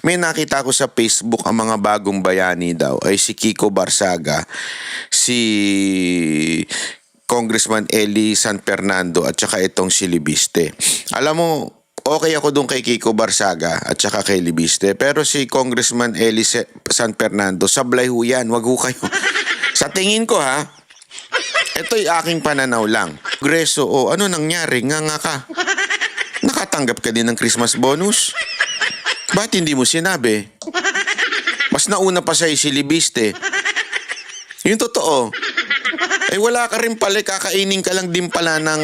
May nakita ko sa Facebook ang mga bagong bayani daw ay si Kiko Barsaga, si Congressman Eli San Fernando at saka itong si Libiste. Alam mo, okay ako doon kay Kiko Barsaga at saka kay Libiste, pero si Congressman Eli San Fernando, sablay ho yan, wag ho kayo. Sa tingin ko ha, ito'y aking pananaw lang. Kongreso, ano nangyari? Nga ka. Nakatanggap ka din ng Christmas bonus? Ba't hindi mo sinabi? Mas nauna pa sa'yo si Libiste. Yung totoo. Wala ka rin pala, kakainin ka lang din pala ng...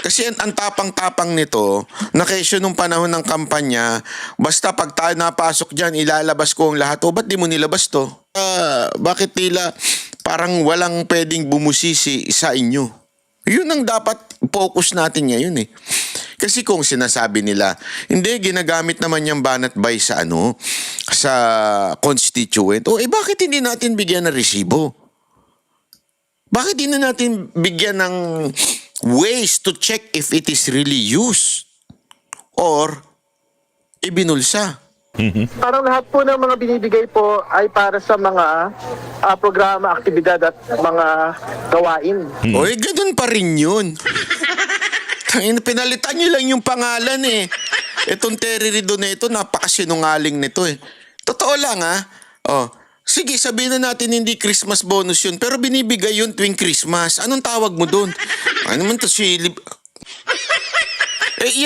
kasi ang tapang-tapang nito, na kesyo nung panahon ng kampanya, basta pag tayo napasok dyan, ilalabas ko ang lahat. Ba't di mo nilabas to? Bakit nila parang walang pwedeng bumusisi sa inyo? Yun ang dapat focus natin ngayon eh. Kasi kung sinasabi nila, hindi, ginagamit naman yung banat bay sa sa constituent. Bakit hindi natin bigyan ng resibo? Bakit hindi natin bigyan ng ways to check if it is really used or ibinulsa? Parang lahat po ng mga binibigay po ay para sa mga programa, aktibidad at mga gawain. Ganun pa rin yun. Pinalitan niyo lang yung pangalan eh. Itong Terry Redo na ito, napakasinungaling nito eh. Totoo lang sige, sabihin na natin hindi Christmas bonus yun, pero binibigay yun tuwing Christmas. Anong tawag mo doon? Ano naman to yan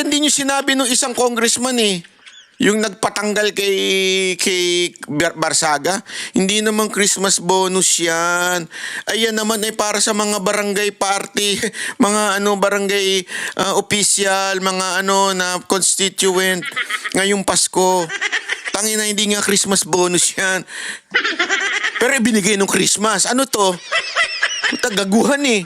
din yung sinabi ng isang congressman eh. Yung nagpatanggal kay Barsaga, hindi naman Christmas bonus yan. Ayan naman ay para sa mga barangay party, mga barangay official, mga na constituent ngayong Pasko. Tangina, hindi nga Christmas bonus yan. Pero ibinigay nung Christmas. Ano to? Tagaguhan eh.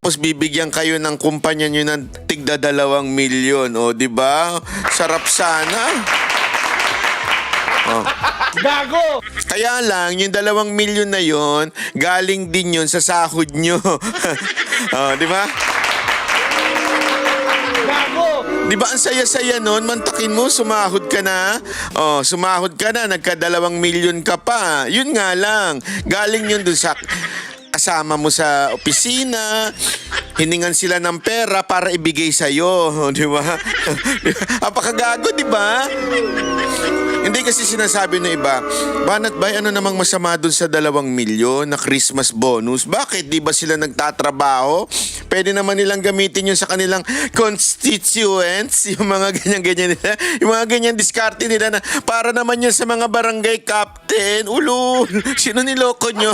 Tapos bibigyan kayo ng kumpanya nyo ng tigda 2 milyon. Di ba? Sarap sana. Gago! Kaya lang, yung 2 milyon na yon, galing din yun sa sahod nyo. Di ba? Gago! Di ba ang saya-saya nun? Mantakin mo, sumahod ka na. Sumahod ka na, nagka 2 milyon ka pa. Yun nga lang, galing yun dun sa... kasama mo sa opisina, hiningan sila ng pera para ibigay sa'yo, di ba? Apakagago, di ba? Hindi kasi sinasabi ng iba, banat bay, ano namang masama dun sa 2 milyon na Christmas bonus? Bakit? Di ba sila nagtatrabaho? Pwede naman nilang gamitin yun sa kanilang constituents, yung mga ganyan-ganyan nila, yung mga ganyan diskarte nila na para naman yun sa mga barangay captain. Ulul! Sino niloko nyo?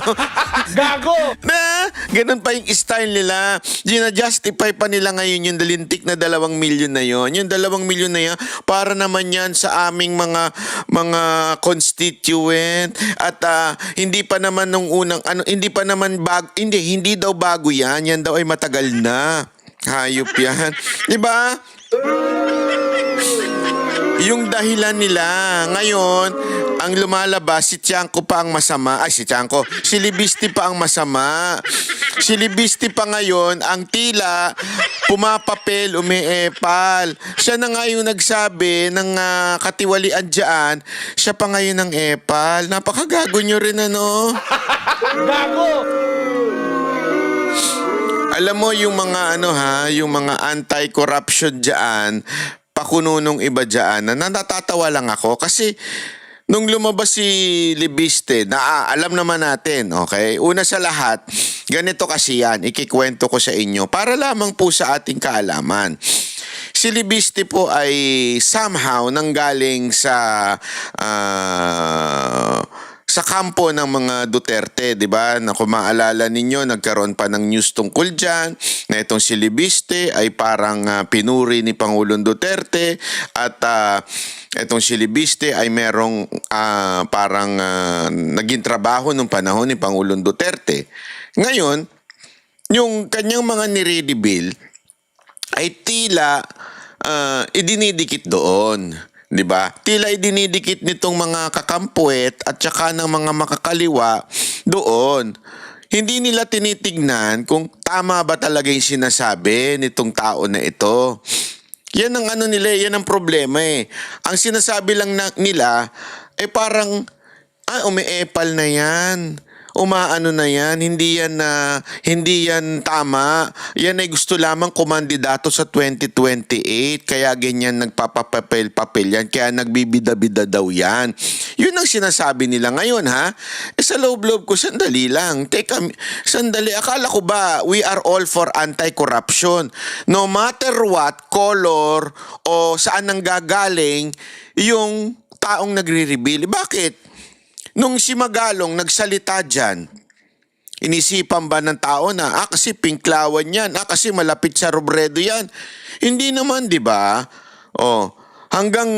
Gago! Na, ganun pa yung style nila. Gina-justify pa nila ngayon yung dalintik na 2 milyon na yon. Yung 2 milyon na yan, para naman yan sa aming mga constituent at hindi pa naman nung unang hindi pa naman hindi daw bago yan daw ay matagal na. Hayop yan. 'Di ba? Yung dahilan nila ngayon, ang lumalabas, si Tiangco pa ang masama. Si Libiste pa ang masama. Si Libiste pa ngayon, ang tila, pumapapel, umiepal. Siya na nga yung nagsabi ng katiwalian dyan, siya pa ngayon ang epal. Napakagago nyo rin Gago! Alam mo yung mga yung mga anti-corruption dyan, pakuno nung iba dyan, na natatawa lang ako kasi nung lumabas si Libiste, alam naman natin, okay? Una sa lahat, ganito kasi yan, ikikwento ko sa inyo para lamang po sa ating kaalaman. Si Libiste po ay somehow nanggaling sa kampo ng mga Duterte, di ba? Na kung maalala ninyo, nagkaroon pa ng news tungkol dyan, na itong si Libiste ay parang pinuri ni Pangulong Duterte at itong si Libiste ay merong parang naging trabaho nung panahon ni Pangulong Duterte. Ngayon, yung kanyang mga ni-ready bill ay tila idinidikit doon. 'Di ba? Tila idinidikit nitong mga kakampuet at saka ng mga makakaliwa doon. Hindi nila tinitignan kung tama ba talaga yung sinasabi nitong tao na ito. Yan ang ano nila, yan ang problema eh. Ang sinasabi lang nila, parang, umiepal na yan. Umaano na yan, hindi yan tama. Yan ay gusto lamang kumandidato sa 2028, kaya ganyan nagpapapapel-papel yan, kaya nagbibida-bida daw yan. Yun ang sinasabi nila ngayon ha. Sa loob-loob ko, sandali lang. Teka, sandali, akala ko ba we are all for anti-corruption? No matter what color o saan nanggagaling yung taong nagre-reveal. Bakit? Nung si Magalong nagsalita dyan, inisipan ba ng tao na, kasi pinklawan yan, kasi malapit sa Robredo yan. Hindi naman, di ba? Hanggang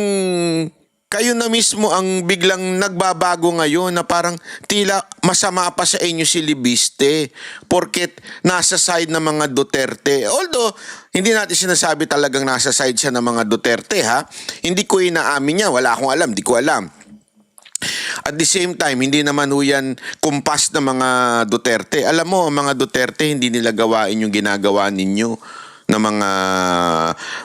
kayo na mismo ang biglang nagbabago ngayon na parang tila masama pa sa inyo si Libiste porket nasa side ng mga Duterte. Although, hindi natin sinasabi talagang nasa side siya ng mga Duterte ha. Hindi ko inaamin niya, wala akong alam, di ko alam. At the same time, hindi naman ho yan kumpas ng mga Duterte. Alam mo, ang mga Duterte, hindi nila gawain yung ginagawa ninyo na mga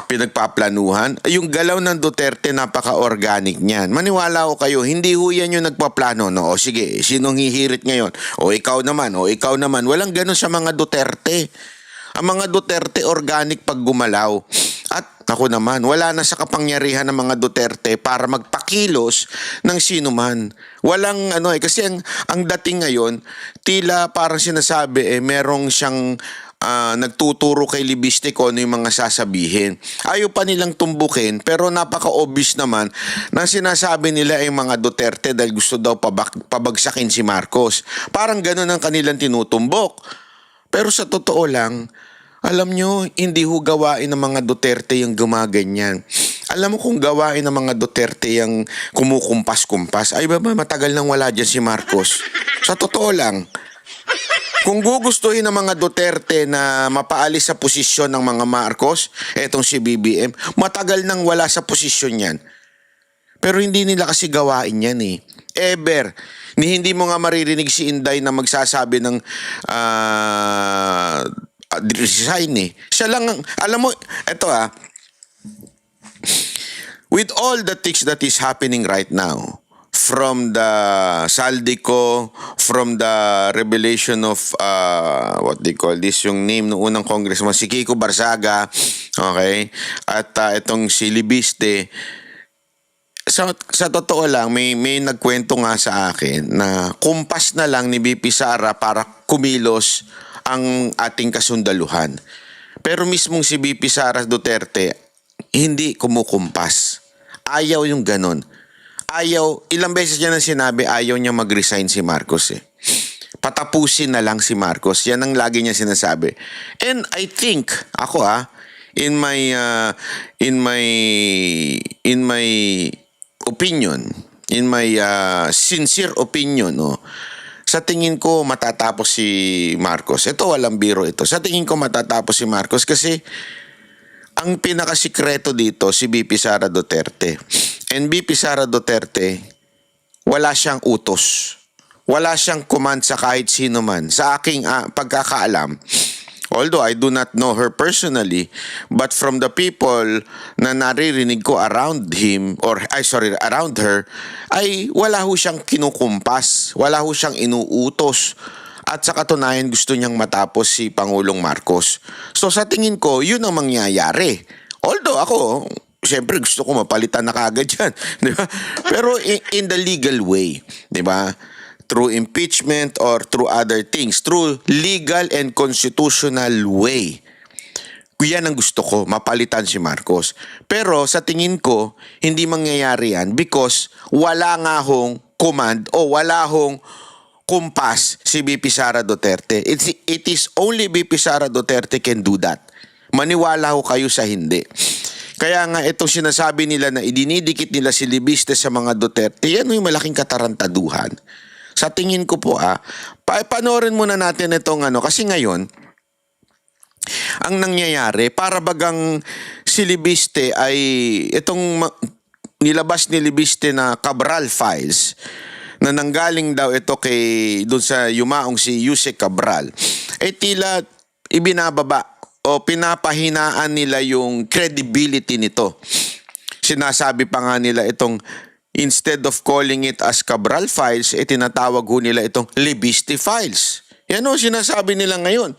pinagpaplanuhan. Yung galaw ng Duterte, napaka-organic niyan. Maniwala ko kayo, hindi ho yan yung nagpaplano. No? O sige, sinong hihirit ngayon? O ikaw naman, o ikaw naman. Walang ganun sa mga Duterte. Ang mga Duterte, organic pag gumalaw. At ako naman, wala na sa kapangyarihan ng mga Duterte para magpakilos ng sino man. Walang kasi ang dating ngayon, tila parang sinasabi merong siyang nagtuturo kay Libiste kung ano yung mga sasabihin. Ayaw pa nilang tumbukin pero napaka-obvious naman na sinasabi nila ay mga Duterte dahil gusto daw pabagsakin si Marcos. Parang ganun ang kanilang tinutumbok. Pero sa totoo lang, alam nyo, hindi ho gawain ng mga Duterte yung gumaganyan. Alam mo kung gawain ng mga Duterte yung kumukumpas-kumpas, ay ba matagal nang wala dyan si Marcos. Sa totoo lang, kung gugustuhin ng mga Duterte na mapaalis sa posisyon ng mga Marcos, etong si BBM, matagal nang wala sa posisyon yan. Pero hindi nila kasi gawain yan eh. Ever. Hindi mo nga maririnig si Inday na magsasabi ng resign eh. Siya lang, alam mo, eto with all the things that is happening right now, from the Saldico, from the revelation of, what they call this, yung name ng unang congressman, si Kiko Barsaga, okay, at itong si Libiste, sa totoo lang, may nagkwento nga sa akin na kumpas na lang ni BP Sara para kumilos ang ating kasundaluhan. Pero mismong si BP Sara Duterte, hindi kumukumpas. Ayaw yung ganon. Ayaw, ilang beses niya nang sinabi, ayaw niya mag-resign si Marcos eh. Patapusin na lang si Marcos. Yan ang lagi niya sinasabi. And I think, ako in my opinion, in my sincere opinion, sa tingin ko matatapos si Marcos. Ito walang biro ito. Sa tingin ko matatapos si Marcos kasi ang pinakasikreto dito si BP Sara Duterte. And BP Sara Duterte, wala siyang utos. Wala siyang command sa kahit sino man. Sa aking pagkakaalam, although I do not know her personally, but from the people na naririnig ko around him, around her, ay wala ho siyang kinukumpas, wala ho siyang inuutos. At sa katunayan gusto niyang matapos si Pangulong Marcos. So sa tingin ko, yun ang mangyayari. Although ako, siyempre gusto ko mapalitan na kagad yan. Di ba? Pero in the legal way, di ba? Through impeachment or through other things, through legal and constitutional way. Yan ang gusto ko, mapalitan si Marcos. Pero sa tingin ko, hindi mangyayari yan because wala nga hong command o wala hong kumpas si BP Sara Duterte. It is only BP Sara Duterte can do that. Maniwala ho kayo sa hindi. Kaya nga itong sinasabi nila na idinidikit nila si Libiste sa mga Duterte, yan yung malaking katarantaduhan. Sa tingin ko po panoorin muna natin itong kasi ngayon, ang nangyayari, para bagang si Libiste ay itong nilabas ni Libiste na Cabral files na nanggaling daw ito doon sa yumaong si Yusek Cabral, tila ibinababa o pinapahinaan nila yung credibility nito. Sinasabi pa nga nila itong instead of calling it as Cabral Files, tinatawag ho nila itong Libiste Files. Yan o sinasabi nila ngayon.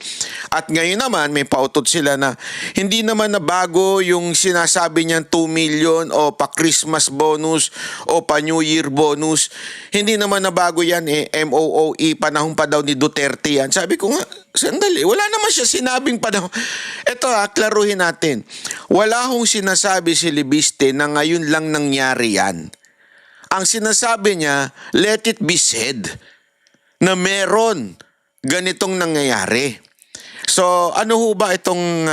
At ngayon naman may pautot sila na hindi naman na bago yung sinasabi niyan 2 million o pa Christmas bonus o pa New Year bonus. Hindi naman na bago yan MOOE, panahon pa daw ni Duterte yan. Sabi ko nga, sandali, wala naman siya sinabing panahon. Ito klaruhin natin. Wala hong sinasabi si Libiste na ngayon lang nangyari yan. Ang sinasabi niya, let it be said na meron ganitong nangyayari. So, ano ho ba itong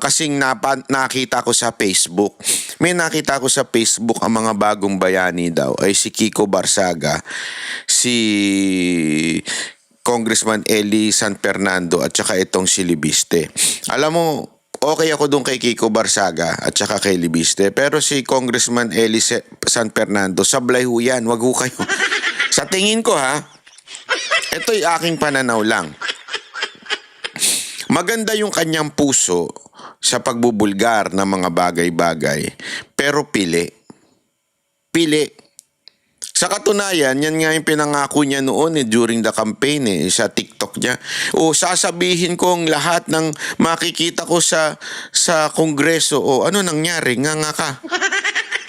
kasing nakita ko sa Facebook? May nakita ko sa Facebook ang mga bagong bayani daw ay si Kiko Barsaga, si Congressman Eli San Fernando at saka itong si Libiste. Alam mo, okay ako doon kay Kiko Barsaga at saka kay Libiste. Pero si Congressman Eli San Fernando, sablay ho yan. Wag ho kayo. Sa tingin ko ito'y aking pananaw lang. Maganda yung kanyang puso sa pagbubulgar ng mga bagay-bagay. Pero pili. Pili. Sa katunayan, yan nga yung pinangako niya noon during the campaign sa TikTok niya. O sasabihin kong lahat ng makikita ko sa Kongreso. O ano nangyari? Nga ka.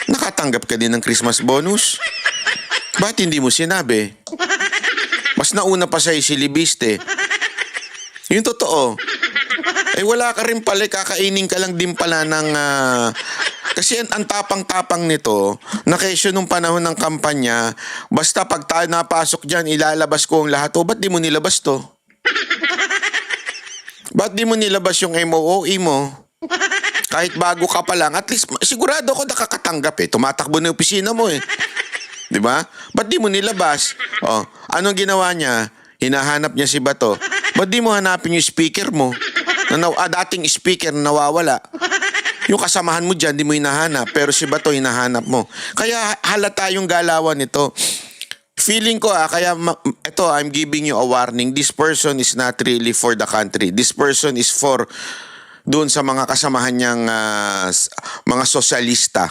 Nakatanggap ka din ng Christmas bonus? Bakit hindi mo sinabi? Mas nauna pa sa'yo si Libiste. Yung totoo. Wala ka rin pala, kakainin ka lang din pala ng... kasi ang tapang-tapang nito, na kesyo nung panahon ng kampanya, basta pag tayo napasok dyan, ilalabas ko ang lahat. O, ba't di mo nilabas to? Ba't di mo nilabas yung MOOE mo? Kahit bago ka pa lang, at least sigurado ako nakakatanggap Tumatakbo na yung opisina mo Di ba? Ba't di mo nilabas? Anong ginawa niya? Hinahanap niya si Bato. Ba't di mo hanapin yung speaker mo? Dating speaker na nawawala. Yung kasamahan mo dyan, di mo hinahanap. Pero si Bato, hinahanap mo. Kaya halata yung galawan nito. Feeling ko kaya ito, I'm giving you a warning. This person is not really for the country. This person is for doon sa mga kasamahan niyang mga sosyalista.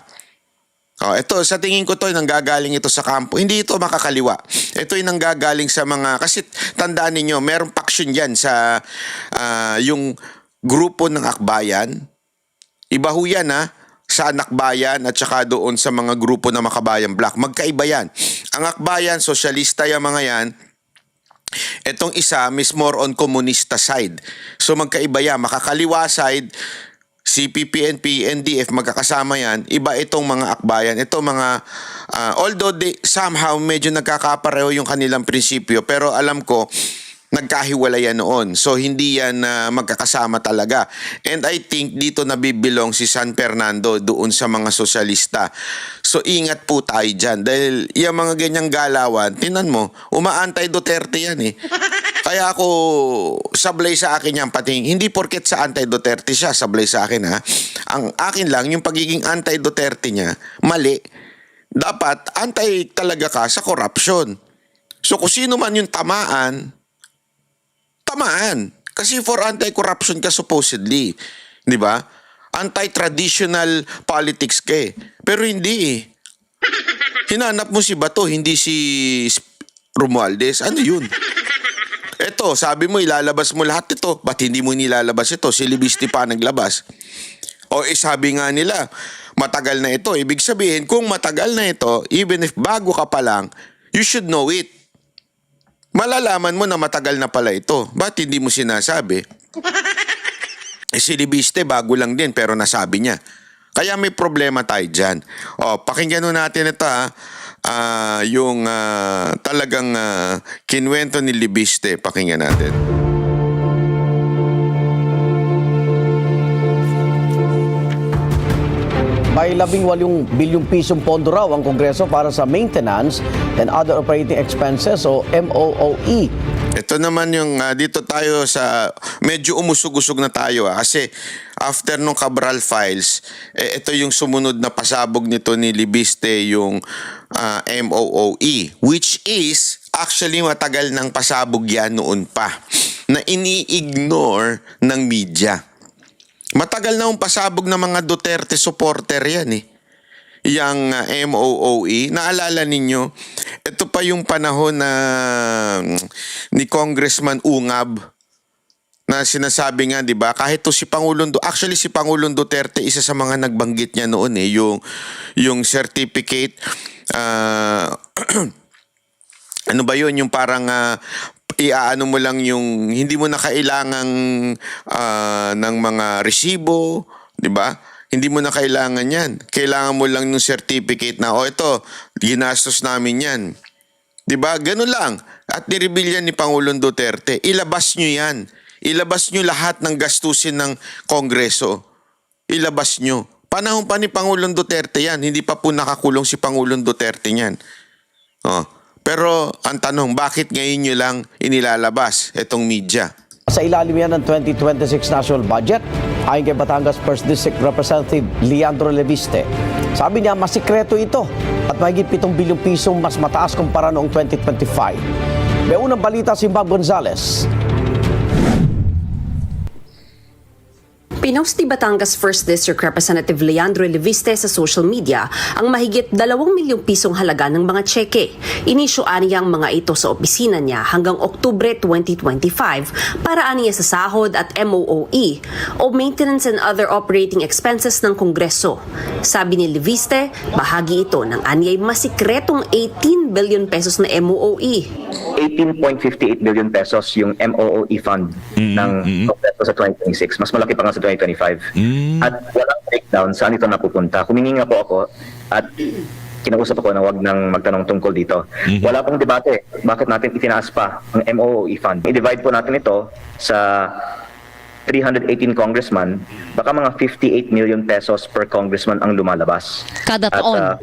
Ito, sa tingin ko nanggagaling ito sa kampo. Hindi ito makakaliwa. Ito ay nanggagaling sa mga, kasi tandaan ninyo, merong paksyon dyan sa yung grupo ng Akbayan. Iba ho yan sa Akbayan at saka doon sa mga grupo ng Makabayan Black. Magkaiba yan. Ang Akbayan, sosyalista yung mga yan. Itong isa, is more on komunista side. So magkaiba yan. Makakaliwa side, CPP, NP, NDF, magkakasama yan. Iba itong mga Akbayan. Ito mga, although somehow medyo nagkakapareho yung kanilang prinsipyo, pero alam ko, nagkahiwalayan noon. So, hindi yan magkakasama talaga. And I think dito nabibilong si San Fernando doon sa mga sosyalista. So, ingat po tayo dyan. Dahil yung mga ganyang galawan, tinan mo, umaantay Duterte yan Kaya ako, sablay sa akin yan pati. Hindi porket sa anti-Duterte siya, sablay sa akin Ang akin lang, yung pagiging anti-Duterte niya, mali. Dapat, anti talaga ka sa corruption. So, kung sino man yung tamaan. Kasi for anti-corruption ka supposedly. Di ba? Anti-traditional politics ka Pero hindi Hinanap mo si Bato, hindi si Romualdez. Ano yun? Eto, sabi mo ilalabas mo lahat ito. Ba't hindi mo nilalabas ito? Si Libiste pa naglabas. O sabi nga nila, matagal na ito. Ibig sabihin, kung matagal na ito, even if bago ka pa lang, you should know it. Malalaman mo na matagal na pala ito. Ba't hindi mo sinasabi? Si Libiste bago lang din pero nasabi niya. Kaya may problema tayo dyan. Pakinggan natin ito yung talagang kinwento ni Libiste. Pakinggan natin. May 18 bilyong pisong pondo raw ang Kongreso para sa maintenance and other operating expenses o MOOE. Ito naman yung dito tayo sa medyo umusog-usog na tayo kasi after nung Cabral Files, ito yung sumunod na pasabog nito ni Libiste yung MOOE, which is actually matagal ng pasabog yan noon pa na ini-ignore ng media. Matagal na pasabog ng mga Duterte supporter yan eh. Yang MOOE. Naalala ninyo, ito pa yung panahon na ni Congressman Ungab na sinasabi nga, di ba, kahit to si actually si Pangulong Duterte, isa sa mga nagbanggit niya noon eh, yung certificate, ano ba yun, yung parang iaano mo lang yung hindi mo na kailangang ng mga resibo, di ba? Hindi mo na kailangan yan. Kailangan mo lang ng certificate na, ito, ginastos namin yan. Di ba? Ganun lang. At nireveal yan ni Pangulong Duterte. Ilabas nyo yan. Ilabas nyo lahat ng gastusin ng Kongreso. Ilabas nyo. Panahon pa ni Pangulong Duterte yan. Hindi pa po nakakulong si Pangulong Duterte yan. Pero ang tanong, bakit ngayon nyo lang inilalabas itong media? Sa ilalim yan ng 2026 national budget, ayon kay Batangas 1st District Representative Leandro Leviste, sabi niya masikreto ito at mahigit 7 bilyong pisong mas mataas kumpara noong 2025. May unang balita si Bob Gonzales. Pinost ni Batangas 1st District Representative Leandro Leviste sa social media ang mahigit 2 milyong pisong halaga ng mga tseke. Inisyuan niya ang mga ito sa opisina niya hanggang Oktubre 2025 para aniya sa sahod at MOOE o Maintenance and Other Operating Expenses ng Kongreso. Sabi ni Leviste, bahagi ito ng anyay masikretong 18 billion pesos na MOOE. 18.58 billion pesos yung MOOE fund ng Kongreso sa 2026. Mas malaki pa nga sa 2025. At walang breakdown saan ito napupunta. Humingi nga po ako at kinausap ako na wag nang magtanong tungkol dito. Wala pong debate. Bakit natin itinaas pa ang MOOE fund? I-divide po natin ito sa 318 congressman, baka mga 58 million pesos per congressman ang lumalabas. Kada taon?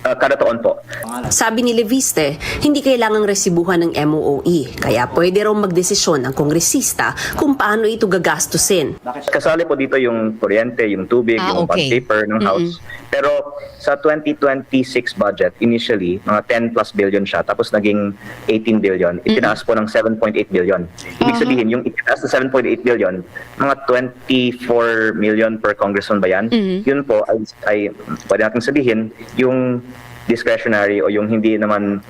Kada taon po. Sabi ni Leviste, hindi kailangang resibuhan ng MOOE, kaya pwede raw magdesisyon ng kongresista kung paano ito gagastusin. Kasali po dito yung kuryente, yung tubig, yung okay. bond paper ng House. Pero sa 2026 budget, initially, mga 10 plus billion siya, tapos naging 18 billion. Itinaas po ng 7.8 billion. Ibig sabihin, yung itinaas na 7.8 billion, mga 24 million per congressman ba yan? Yun po ay pwede natin sabihin, yung discretionary o yung hindi naman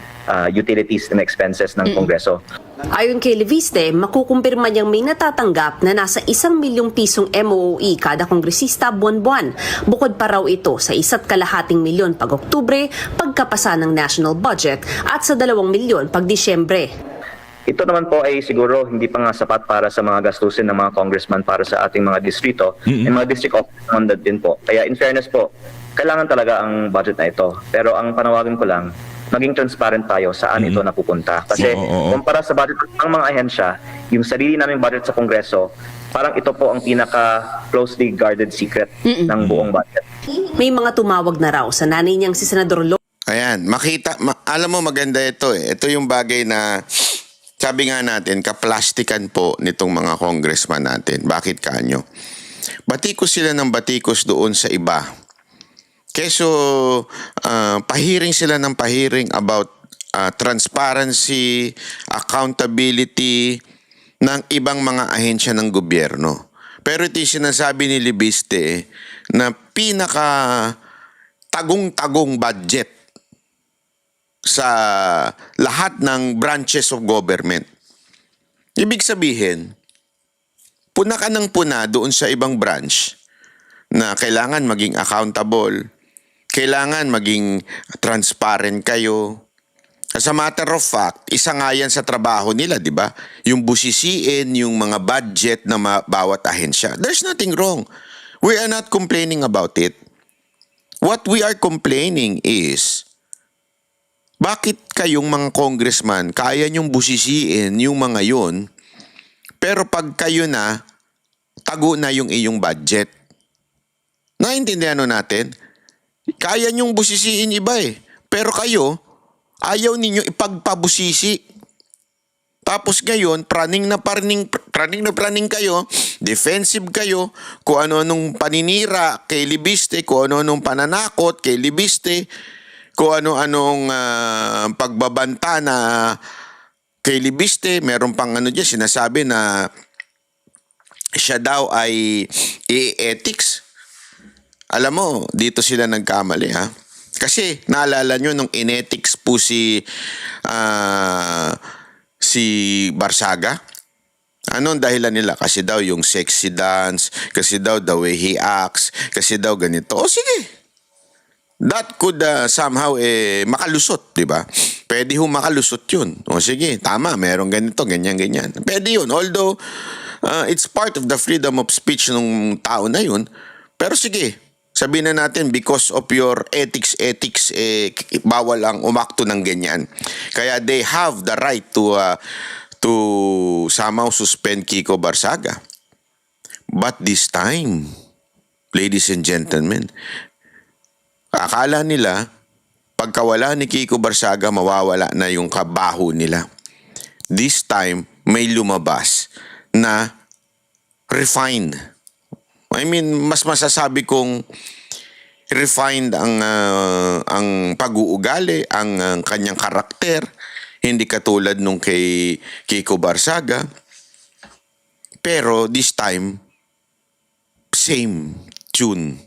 utilities and expenses ng Kongreso. Ayon kay Leviste, makukumpirma niyang may natatanggap na nasa 1 milyong pisong MOOE kada kongresista buwan-buwan. Bukod pa raw ito sa 1.2 milyon pag Oktubre, pagkapasa ng national budget at sa 2 milyon pag Disyembre. Ito naman po ay siguro hindi pa nga sapat para sa mga gastusin ng mga congressman para sa ating mga distrito. Yung mga district office funded din po. Kaya in fairness po, kailangan talaga ang budget na ito. Pero ang panawagan ko lang, maging transparent tayo saan ito napupunta. Kasi kumpara sa budget ng mga ahensya, yung sarili naming budget sa Kongreso, parang ito po ang pinaka-closely guarded secret ng buong budget. May mga tumawag na raw sa nanay niyang si Senador Ayan, alam mo maganda ito eh. Ito yung bagay na sabi nga natin, kaplastikan po nitong mga congressman natin. Bakit kanyo? Batikos sila ng batikos doon sa iba. Keso, pahiring sila ng pahiring about transparency, accountability ng ibang mga ahensya ng gobyerno. Pero ito yung sinasabi ni Leviste na pinaka tagong-tagong budget sa lahat ng branches of government. Ibig sabihin, puna ka ng puna doon sa ibang branch na kailangan maging accountable, kailangan maging transparent kayo. As a matter of fact, isa nga yan sa trabaho nila, di ba? Yung busisiin, yung mga budget na bawat ahensya. There's nothing wrong. We are not complaining about it. What we are complaining is, bakit kayong mga congressman, kaya nyong busisiin yung mga yun, pero pag kayo na, tago na yung iyong budget. Naintindihan natin? Kaya nyong busisiin iba eh. Pero kayo, ayaw ninyo ipagpabusisi. Tapos ngayon, praning na praning kayo, defensive kayo, kung ano-anong paninira kay Leviste, kung ano-anong pananakot kay Leviste, kung ano-anong pagbabanta na kay Leviste, meron pang ano dyan, sinasabi na siya daw ay ethics. Alam mo, dito sila nagkamali ha. Kasi naalala nyo nung inethics po si Barsaga. Anong dahilan nila? Kasi daw yung sexy dance, kasi daw the way he acts, kasi daw ganito. O sige. That could somehow makalusot, di ba? Pwede ho makalusot yun. O sige, tama, merong ganito, ganyan. Pwede yun. Although, it's part of the freedom of speech ng tao na yun. Pero sige, sabihin na natin, because of your ethics, bawal ang umakto ng ganyan. Kaya they have the right to somehow suspend Kiko Barsaga. But this time, ladies and gentlemen, akala nila, pagkawala ni Kiko Barsaga, mawawala na yung kabaho nila. This time, may lumabas na refined. I mean, mas masasabi kong refined ang pag-uugali, ang kanyang karakter, hindi katulad nung kay Kiko Barsaga. Pero this time, same tune.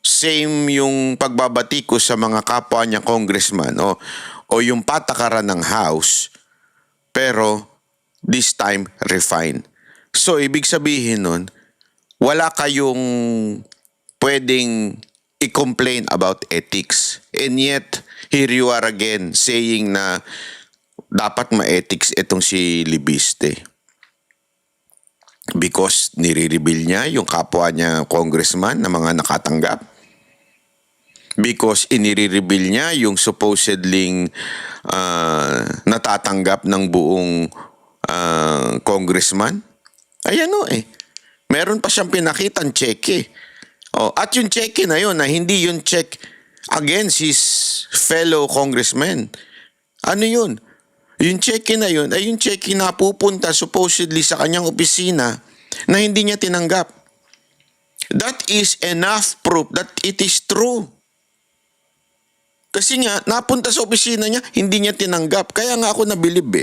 Same yung pagbabati ko sa mga kapwa niya congressman o yung patakaran ng House. Pero this time, refined. So, ibig sabihin nun, wala kayong pwedeng i-complain about ethics. And yet, here you are again saying na dapat ma-ethics itong si Libiste. Because nire-reveal niya yung kapwa niya congressman na mga nakatanggap. Because inire-reveal niya yung supposedly natatanggap ng buong congressman. Ayan o meron pa siyang pinakitang cheque. At yung cheque na yun, na hindi yung check against his fellow congressmen. Ano yun? Yung cheque na yun ay yung cheque na pupunta supposedly sa kanyang opisina na hindi niya tinanggap. That is enough proof that it is true. Kasi nga, napunta sa opisina niya, hindi niya tinanggap. Kaya nga ako nabilib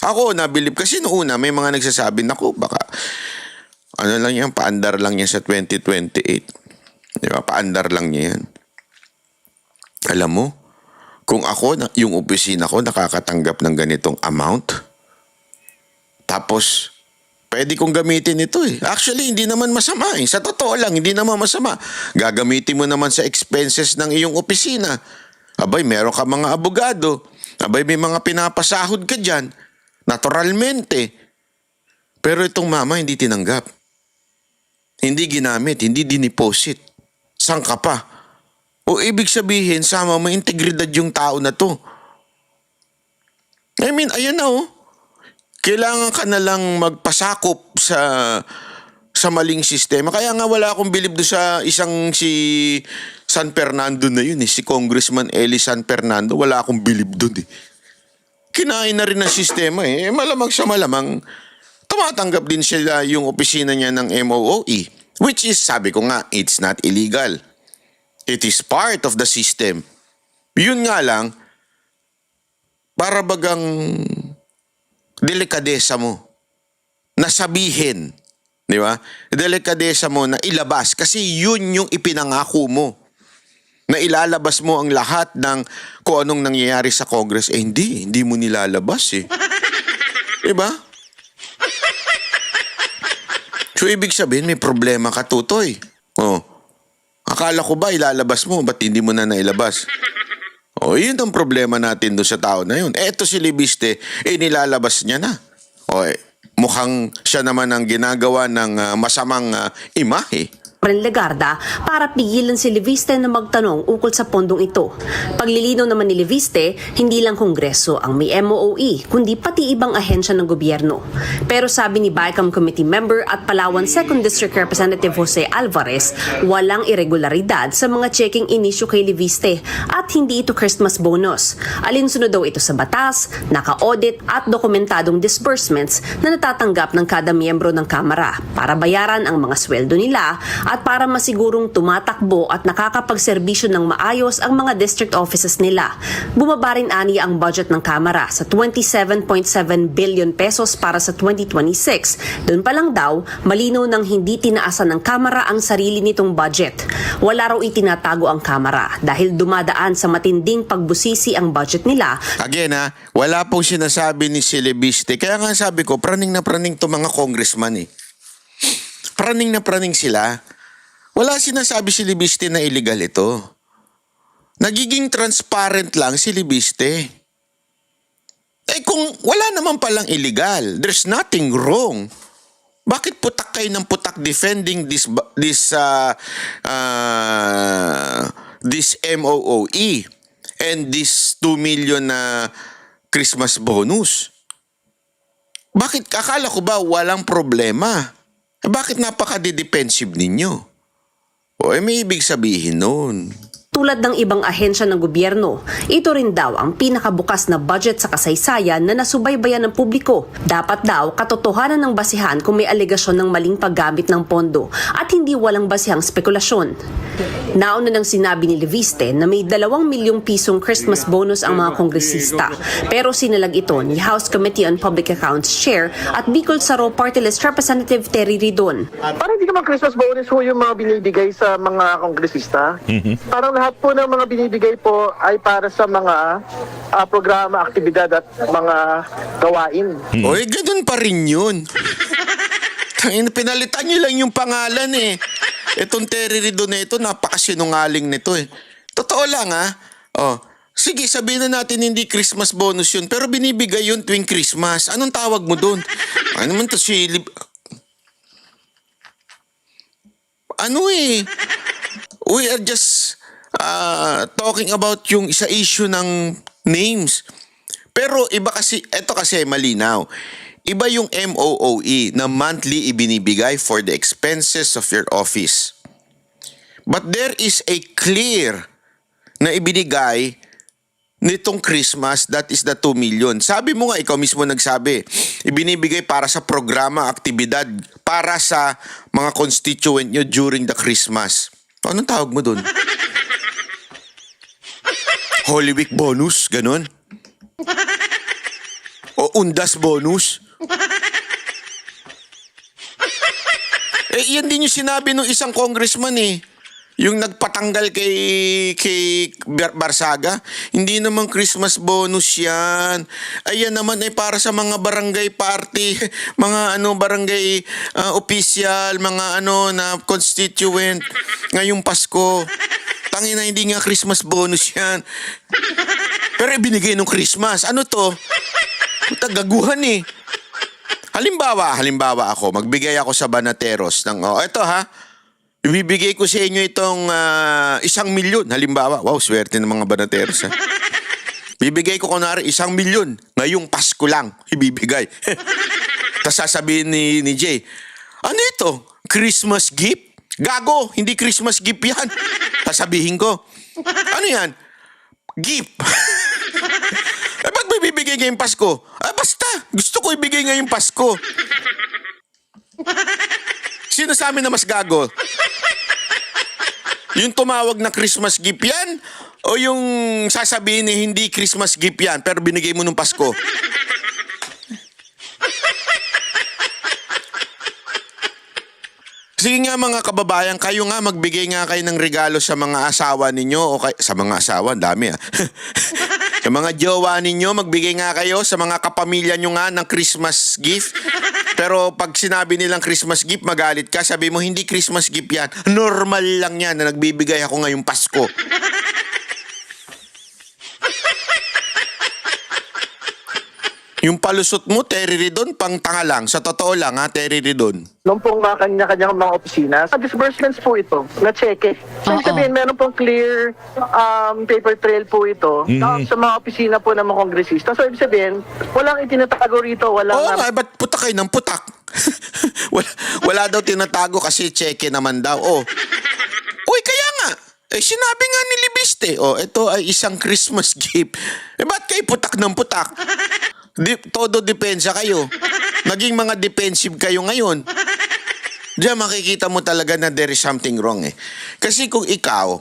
Ako nabilib kasi noong una may mga nagsasabi, naku, baka ano lang yan, paandar lang yan sa 2028. Di ba? Paandar lang niya yan. Alam mo, kung ako, yung opisina ko nakakatanggap ng ganitong amount, tapos, pwede kong gamitin ito Actually, hindi naman masama Sa totoo lang, hindi naman masama. Gagamitin mo naman sa expenses ng iyong opisina. Abay, meron ka mga abogado. Abay, may mga pinapasahod ka dyan. Naturalmente. Pero itong mama, hindi tinanggap. Hindi ginamit, hindi diniposit. Saan ka pa? O ibig sabihin, sama mo integridad yung tao na to. I mean, ayan na Kailangan ka na lang magpasakop sa maling sistema. Kaya nga wala akong bilib doon sa isang si San Fernando na yun si Congressman Eli San Fernando. Wala akong bilib doon Kinain na rin ng sistema Malamang sa malamang, tumatanggap din sila yung opisina niya ng MOOE. Which is, sabi ko nga, it's not illegal. It is part of the system. Yun nga lang, para bagang delikadesa mo na sabihin, di ba? Delikadesa mo na ilabas kasi yun yung ipinangako mo. Na ilalabas mo ang lahat ng kung anong nangyayari sa Congress. Hindi mo nilalabas Di ba? So, ibig sabihin, may problema ka, Tutoy. Akala ko ba ilalabas mo? Ba't hindi mo na nailabas? Yun ang problema natin doon sa tao na yun. Eto si Libiste, nilalabas niya na. Mukhang siya naman ang ginagawa ng masamang imahe. Legarda para pigilan si Leviste na magtanong ukol sa pondong ito. Paglilinaw naman ni Leviste, hindi lang Kongreso ang may MOOE, kundi pati ibang ahensya ng gobyerno. Pero sabi ni BICAM Committee Member at Palawan 2nd District Representative Jose Alvarez, walang irregularidad sa mga checking inisyu kay Leviste at hindi ito Christmas bonus. Alinsunod daw ito sa batas, naka-audit at dokumentadong disbursements na natatanggap ng kada miyembro ng Kamara para bayaran ang mga sweldo nila at at para masigurong tumatakbo at nakakapagserbisyo ng maayos ang mga district offices nila. Bumaba rin aniya ang budget ng Kamara sa 27.7 billion pesos para sa 2026. Doon pa lang daw, malinaw nang hindi tinaasan ng Kamara ang sarili nitong budget. Wala raw itinatago ang Kamara dahil dumadaan sa matinding pagbusisi ang budget nila. Again wala pong sinasabi ni Silibiste. Kaya nga sabi ko, praning na praning to mga congressman eh. Praning na praning sila. Wala sinasabi si Silibiste na illegal ito. Nagiging transparent lang si Silibiste. Eh kung wala naman palang illegal, there's nothing wrong. Bakit putak kayo ng putak defending this MOOE and this 2 million na Christmas bonus? Bakit akala ko ba walang problema? Bakit napaka-defensive ninyo? O may ibig sabihin nun. Tulad ng ibang ahensya ng gobyerno, ito rin daw ang pinakabukas na budget sa kasaysayan na nasubaybayan ng publiko. Dapat daw katotohanan ng basihan kung may alegasyon ng maling paggamit ng pondo at hindi walang basihang spekulasyon. Nauna nang sinabi ni Leviste na may 2 milyong pisong Christmas bonus ang mga kongresista. Pero sinalag ito ni House Committee on Public Accounts Chair at Bicol Saro Party List Representative Terry Ridon. Parang hindi naman Christmas bonus po yung mga binibigay sa mga kongresista. Parang lahat po ng mga binibigay po ay para sa mga programa, aktibidad at mga gawain. Oy, ganun pa rin yun. Tangina, pinalitan nyo lang yung pangalan eh. Itong Terry Ridon na ito, napakasinungaling nito eh. Totoo lang sige, sabihin na natin hindi Christmas bonus yun, pero binibigay yun tuwing Christmas. Anong tawag mo dun? Ano man to we are just talking about yung isa issue ng names. Pero iba kasi, eto kasi malinaw. Iba yung MOOE na monthly ibinibigay for the expenses of your office. But there is a clear na ibinigay nitong Christmas, that is the 2 million. Sabi mo nga, ikaw mismo nagsabi, ibinibigay para sa programa, aktibidad, para sa mga constituent nyo during the Christmas. Anong tawag mo dun? Holy Week bonus, ganun? O undas bonus? Yan din yung sinabi ng isang congressman eh. Yung nagpatanggal kay Barsaga. Hindi naman Christmas bonus yan. Ayan naman ay para sa mga barangay party, mga barangay official, mga na constituent ngayong Pasko. Tangina, hindi nga Christmas bonus yan. Pero ibinigay nung Christmas. Ano to? Tagaguhan eh. Halimbawa ako, magbigay ako sa Banateros ng, eto ibibigay ko sa inyo itong 1 milyon. Halimbawa, wow, swerte ng mga Banateros Bibigay ko kunwari 1 milyon. Ngayong Pasko lang, ibibigay. Tapos sasabihin ni Jay, ano ito? Christmas gift? Gago, hindi Christmas gift yan. Sasabihin ko, ano yan? Gift. Ba't may bibigay ngayong Pasko? Basta, gusto ko ibigay ngayong Pasko. Sino sa amin na mas gago? Yung tumawag na Christmas gift yan? O yung sasabihin na hindi Christmas gift yan pero binigay mo nung Pasko? Sige nga mga kababayan, kayo nga magbigay nga kayo ng regalo sa mga asawa ninyo o sa mga asawa, dami Sa mga jowa ninyo, magbigay nga kayo sa mga kapamilya nyo nga ng Christmas gift. Pero pag sinabi nilang Christmas gift, magalit ka. Sabi mo, hindi Christmas gift yan. Normal lang yan na nagbibigay ako ngayong Pasko. Yung palusot mo, Terry Ridon, pang tanga lang. Sa totoo lang Terry Ridon. Noong pong mga kanya-kanyang mga opisina, disbursements po ito, na cheque. So, ibig sabihin, meron pong clear paper trail po ito sa mga opisina po ng mga kongresista. So, ibig sabihin, walang itinatago rito, walang... Oo nga, ba't putak kayo ng putak? wala daw tinatago kasi cheque naman daw. Uy, kaya nga. Sinabi nga ni Libiste, ito ay isang Christmas gift. Ba't kayo putak ng putak? Todo depensa kayo. Naging mga defensive kayo ngayon. Diyan makikita mo talaga na there is something wrong eh. Kasi kung ikaw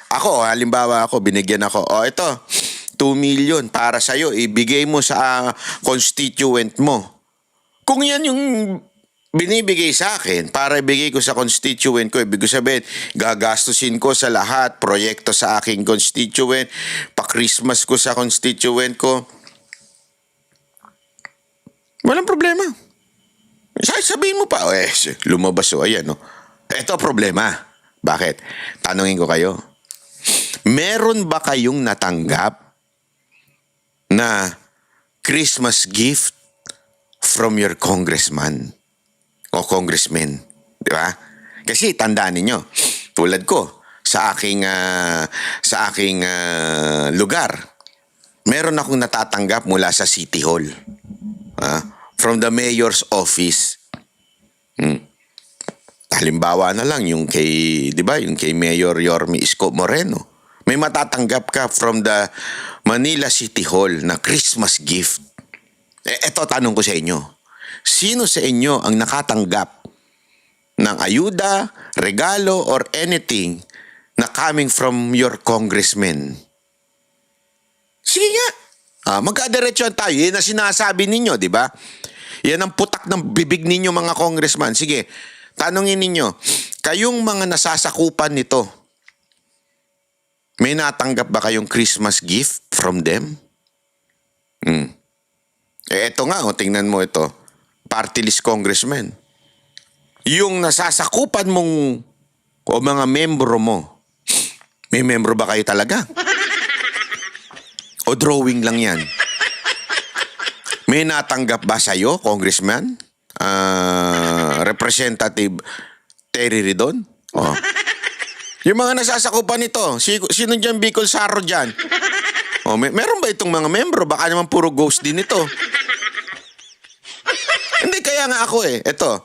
ako, halimbawa ako, binigyan ako, ito, 2 million para sa'yo, ibigay mo sa constituent mo. Kung yan yung binibigay sa akin, para ibigay ko sa constituent ko, ibig sabihin, gagastusin ko sa lahat, proyekto sa aking constituent, pa-Christmas ko sa constituent ko, walang problema. Sabihin mo pa, lumabas ayan, no? Ito problema. Bakit? Tanungin ko kayo. Meron ba kayong natanggap na Christmas gift from your congressman o congressman? Di ba? Kasi tandaan ninyo, tulad ko, sa aking lugar, meron akong natatanggap mula sa City Hall. From the mayor's office. Halimbawa na lang yung kay, 'di ba, yung kay Mayor Yorme Isko Moreno. May matatanggap ka from the Manila City Hall na Christmas gift. Eto tanong ko sa inyo. Sino sa inyo ang nakatanggap ng ayuda, regalo or anything na coming from your congressman? Sige nga. Magkadiretsuhan tayo. Yan ang sinasabi ninyo, di ba? Yan ang putak ng bibig ninyo mga congressman. Sige, tanungin ninyo, kayong mga nasasakupan nito, may natanggap ba kayong Christmas gift from them? Eto nga, tingnan mo ito. Party list congressman. Yung nasasakupan mong o mga membro mo, may membro ba kayo talaga? O drawing lang yan? May natanggap ba sa'yo, Congressman? Representative Terry Ridon? Yung mga nasasakupan nito, sino dyan Bicol Saro dyan? Meron ba itong mga membro? Baka naman puro ghost din ito. Hindi, kaya nga ako Ito,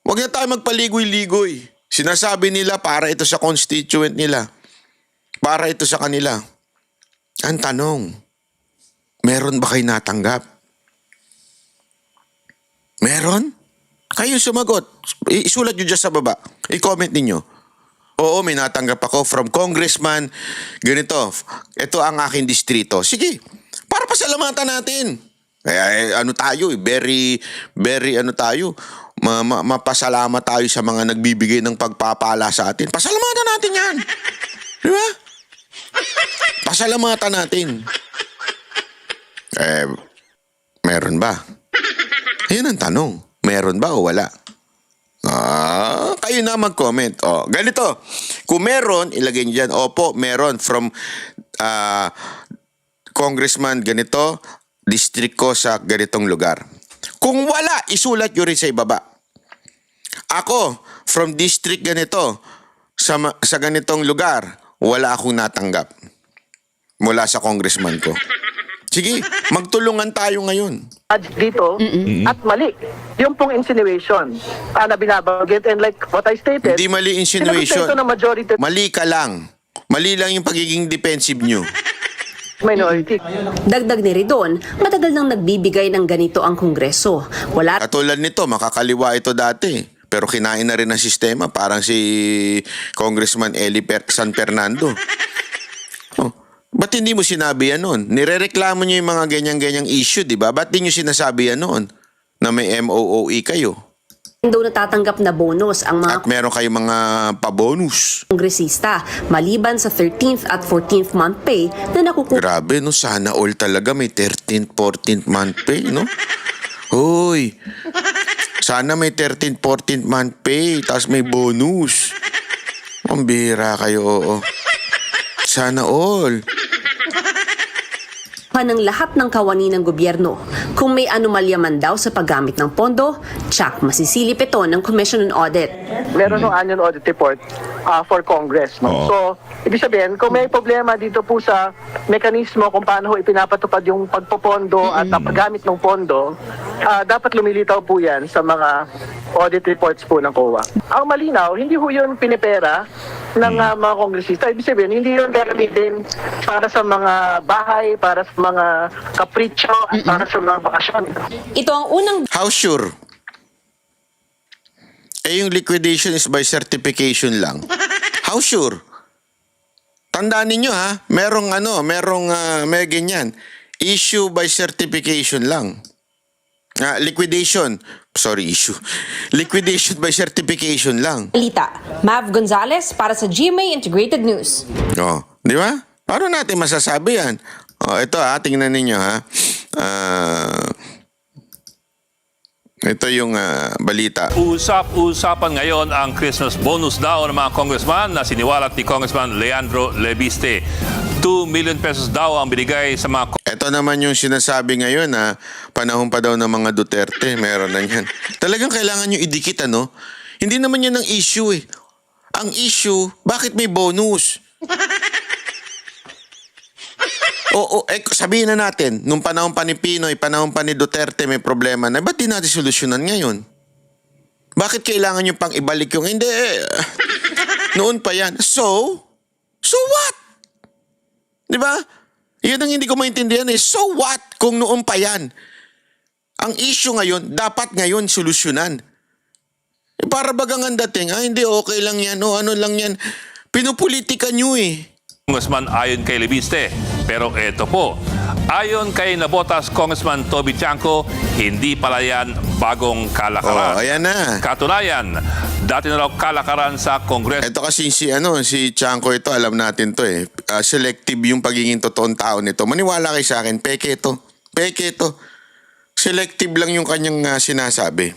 wag na tayo magpaligoy-ligoy. Sinasabi nila para ito sa constituent nila. Para ito sa kanila. Ang tanong, meron ba kayo natanggap? Meron? Kayo sumagot. Isulat nyo dyan sa baba. I-comment ninyo. Oo, may natanggap ako from congressman. Ganito, ito ang aking distrito. Sige, para pasalamatan natin. Ano tayo, very ano tayo. Mapasalamat tayo sa mga nagbibigay ng pagpapala sa atin. Pasalamatan natin yan. Di ba? Pasalamatan natin. Meron ba? Yan ang tanong. Meron ba o wala? Kayo na mag-comment. Ganito. Kung meron, ilagay niyo dyan. Opo, meron from congressman ganito, district ko sa ganitong lugar. Kung wala, isulat nyo rin sa ibaba. Ako, from district ganito, sa ganitong lugar, wala akong natanggap mula sa congressman ko. Sige, magtulungan tayo ngayon. Dito, at mali. Yung pong insinuation na binabanggit, and like what I stated, Hindi mali insinuation. sinabi ng majority Mali ka lang. Mali lang yung pagiging defensive nyo. minority. Dagdag ni Ridon, matagal nang nagbibigay ng ganito ang Kongreso. Wala Katulad nito, makakaliwa ito dati. Pero kinain na rin ng sistema. Parang si Congressman Eli San Fernando. Ba't hindi mo sinabi yan noon? Nirereklamo nyo yung mga ganyang-ganyang issue, di ba? Ba't di nyo sinasabi yan noon? Na may MOOE kayo. daw natatanggap na bonus ang mga At meron kayong mga pabonus. kongresista maliban sa 13th at 14th month pay na nakukuha Grabe, no? Sana all talaga may 13th, 14th month pay, no? Hoy! Sana may 13th, 14th month pay, tapos may bonus. Ang bira kayo, oo. Sana all. ng lahat ng kawani ng gobyerno. Kung may anomalya man daw sa paggamit ng pondo, tsak masisilip ito ng Commission on Audit. Meron ng annual audit report for Congress. No? So, ibig sabihin, kung may problema dito po sa mekanismo kung paano ho ipinapatupad yung pagpopondo at paggamit ng pondo, dapat lumilitaw po yan sa mga audit reports po ng COA. Ang malinaw, hindi ho yun pinipera ng mga kongresista. Ibig sabihin, hindi yun gagamitin para sa mga bahay, para sa mga kapritsyo, at para sa mga bakasyon. Ito ang unang How sure? Eh yung liquidation is by certification lang. How sure? Tandaan ninyo ha, may ganyan. Issue by certification lang. Liquidation by certification lang. Balita, Mav Gonzalez para sa GMA Integrated News. Oh, di ba? Paano natin masasabi yan? Oh, ito tingnan ninyo ha. Ito yung balita. Usap-usapan ngayon ang Christmas bonus daw ng mga congressman na siniwalat ni Congressman Leandro Leviste. 2 million pesos daw ang binigay sa mga Ito naman yung sinasabi ngayon na panahon pa daw ng mga Duterte. Meron na yan. Talagang kailangan nyo idikit, ano? Hindi naman yan ang issue eh. Ang issue, bakit may bonus? Sabihin na natin, nung panahon pa ni Pinoy, panahon pa ni Duterte may problema na, ba't di natin solusyonan ngayon? Bakit kailangan nyo pang ibalik yung, hindi, noon pa yan. So what? Di ba? Yan ang hindi ko maintindihan eh. So what kung noon pa yan? Ang issue ngayon, dapat ngayon solusyonan. Para bagang ang dating, hindi okay lang yan, ano lang yan. Pinupolitika nyo eh. congressman ayon kay Leviste. Pero eto po, ayon kay Navotas Congressman Toby Chanco, hindi pala yan bagong kalakaran. Ayan na. Katunayan, dati na raw kalakaran sa Kongreso. Ito kasi si Chanco ito, alam natin to eh. Selective yung pagiging totoong tao nito. Maniwala kayo sa akin, peke ito. Selective lang yung kanyang sinasabi.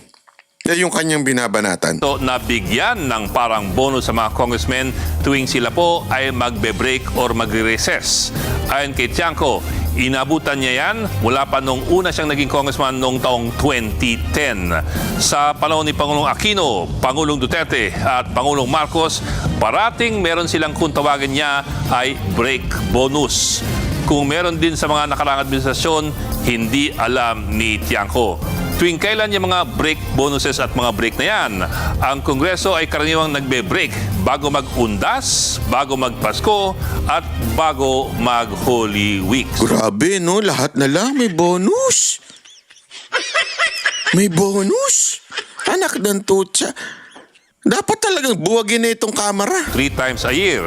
Yan yung kanyang binabanatan. Na bigyan ng parang bonus sa mga congressmen tuwing sila po ay magbe-break or magre-recess. Ayon kay Tiangco, inabutan niya yan mula pa nung una siyang naging congressman noong taong 2010. Sa panahon ni Pangulong Aquino, Pangulong Duterte at Pangulong Marcos, parating meron silang kung tawagin niya ay break bonus. Kung meron din sa mga nakaraang administrasyon, hindi alam ni Tiangco. Tuwing kailan yung mga break bonuses at mga break na yan, ang Kongreso ay karaniwang nagbe-break bago mag-undas, bago mag-Pasko, at bago mag-Holy Week. Grabe no, lahat na lang may bonus. May bonus? Anak ng tutsa. Dapat talagang buwagin na itong kamera. 3 times a year.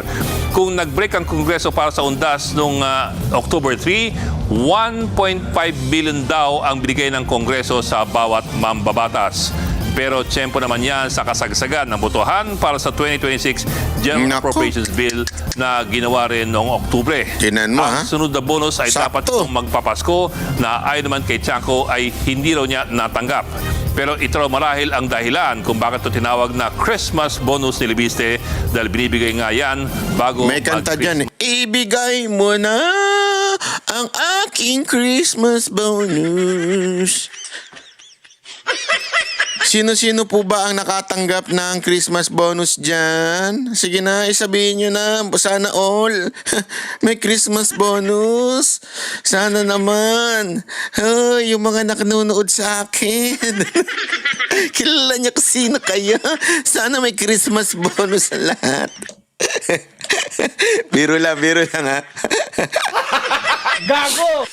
Kung nag-break ang Kongreso para sa undas noong October 3, 1.5 billion daw ang binigay ng Kongreso sa bawat mambabatas. Pero tiyempo naman yan sa kasagsagan ng botohan para sa 2026 General Nako. Appropriations Bill na ginawa rin noong Oktubre. Tinan mo, Ang ha? sunod na bonus ay dapat Sakto. itong magpapasko na ayon naman kay Tiangco ay hindi raw niya natanggap. Pero ito raw marahil ang dahilan kung bakit ito tinawag na Christmas bonus ni Leviste dahil binibigay nga yan bago May kanta mag-Christmas. dyan eh. Ibigay mo na ang aking Christmas bonus. Sino-sino po ba ang nakatanggap ng Christmas bonus dyan? Sige na, isabihin nyo na. Sana all. May Christmas bonus. Sana naman. Yung mga nanonood sa akin. Kilala niya kung sino kayo. Sana may Christmas bonus sa lahat. Biro lang ha. Gago!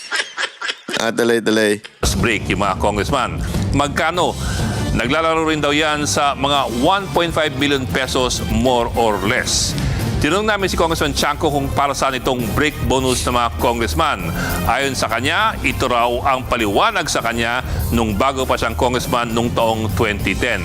Talay. Break yung mga congressman. Magkano? Naglalaro rin daw yan sa mga 1.5 billion pesos more or less. Tinanong namin si Congressman Chanco kung para saan itong break bonus ng mga congressman. Ayon sa kanya, ito raw ang paliwanag sa kanya nung bago pa siyang congressman nung taong 2010.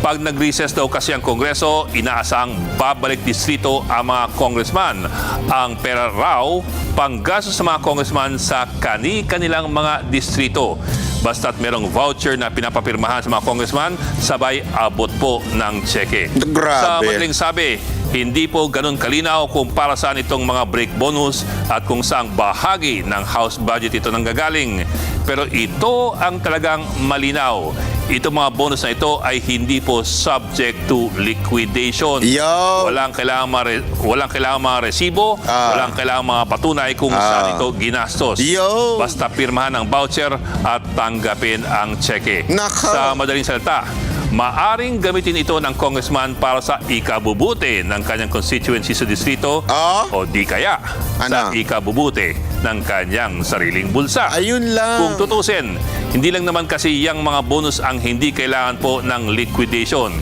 Pag nag-recess daw kasi ang Kongreso, inaasang babalik distrito ang mga congressman. Ang pera raw, panggastos sa mga congressman sa kani-kanilang mga distrito. Basta't merong voucher na pinapapirmahan sa mga congressman, sabay abot po ng tseke. Grabe. Sa madaling sabi, hindi po ganun kalinaw kung para saan itong mga break bonus at kung saang bahagi ng House budget ito nanggagaling. Pero ito ang talagang malinaw. Itong mga bonus na ito ay hindi po subject to liquidation. Yo! Walang kailangan mga resibo, walang kailangan mga patunay kung saan ito ginastos. Yo! Basta pirmahan ang voucher at tanggapin ang tseke. Nako! Sa madaling salita, maaring gamitin ito ng congressman para sa ikabubuti ng kanyang constituency sa distrito o di kaya sa Ano? ikabubuti ng kanyang sariling bulsa. Ayun lang. Kung tutusin, hindi lang naman kasi yung mga bonus ang hindi kailangan po ng liquidation.